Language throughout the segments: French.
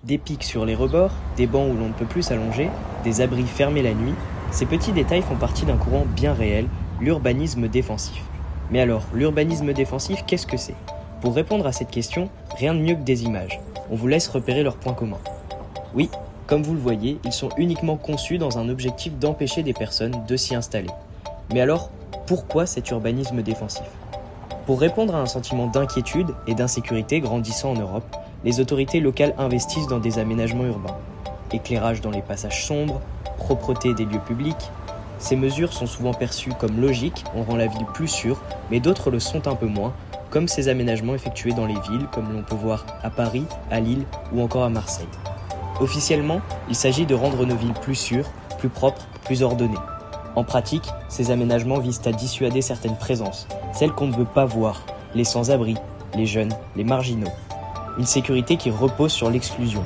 Des pics sur les rebords, des bancs où l'on ne peut plus s'allonger, des abris fermés la nuit, ces petits détails font partie d'un courant bien réel, l'urbanisme défensif. Mais alors, l'urbanisme défensif, qu'est-ce que c'est? Pour répondre à cette question, rien de mieux que des images. On vous laisse repérer leurs points communs. Oui, comme vous le voyez, ils sont uniquement conçus dans un objectif d'empêcher des personnes de s'y installer. Mais alors, pourquoi cet urbanisme défensif? Pour répondre à un sentiment d'inquiétude et d'insécurité grandissant en Europe, les autorités locales investissent dans des aménagements urbains. Éclairage dans les passages sombres, propreté des lieux publics. Ces mesures sont souvent perçues comme logiques, on rend la ville plus sûre, mais d'autres le sont un peu moins, comme ces aménagements effectués dans les villes, comme l'on peut voir à Paris, à Lille ou encore à Marseille. Officiellement, il s'agit de rendre nos villes plus sûres, plus propres, plus ordonnées. En pratique, ces aménagements visent à dissuader certaines présences, celles qu'on ne veut pas voir, les sans-abri, les jeunes, les marginaux. Une sécurité qui repose sur l'exclusion.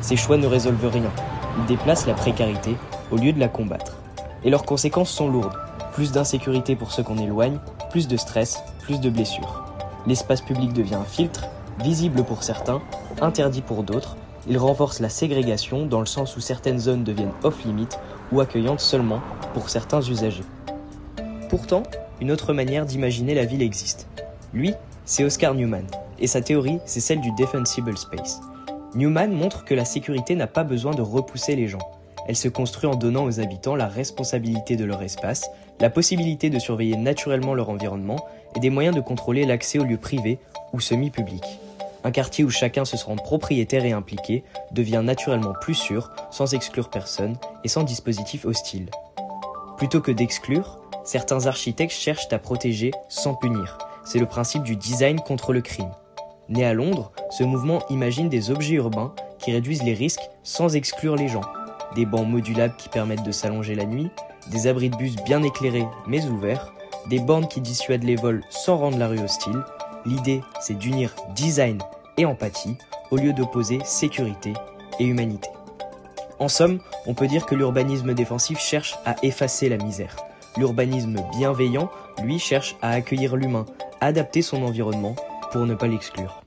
Ces choix ne résolvent rien, ils déplacent la précarité au lieu de la combattre. Et leurs conséquences sont lourdes, plus d'insécurité pour ceux qu'on éloigne, plus de stress, plus de blessures. L'espace public devient un filtre, visible pour certains, interdit pour d'autres. Il renforce la ségrégation dans le sens où certaines zones deviennent off-limit ou accueillantes seulement pour certains usagers. Pourtant, une autre manière d'imaginer la ville existe. Lui, c'est Oscar Newman, et sa théorie, c'est celle du Defensible Space. Newman montre que la sécurité n'a pas besoin de repousser les gens. Elle se construit en donnant aux habitants la responsabilité de leur espace, la possibilité de surveiller naturellement leur environnement et des moyens de contrôler l'accès aux lieux privés ou semi-publics. Un quartier où chacun se sent propriétaire et impliqué devient naturellement plus sûr, sans exclure personne et sans dispositif hostile. Plutôt que d'exclure, certains architectes cherchent à protéger sans punir. C'est le principe du design contre le crime. Né à Londres, ce mouvement imagine des objets urbains qui réduisent les risques sans exclure les gens. Des bancs modulables qui permettent de s'allonger la nuit, des abris de bus bien éclairés mais ouverts, des bornes qui dissuadent les vols sans rendre la rue hostile. L'idée, c'est d'unir design et empathie au lieu d'opposer sécurité et humanité. En somme, on peut dire que l'urbanisme défensif cherche à effacer la misère. L'urbanisme bienveillant, lui, cherche à accueillir l'humain, à adapter son environnement pour ne pas l'exclure.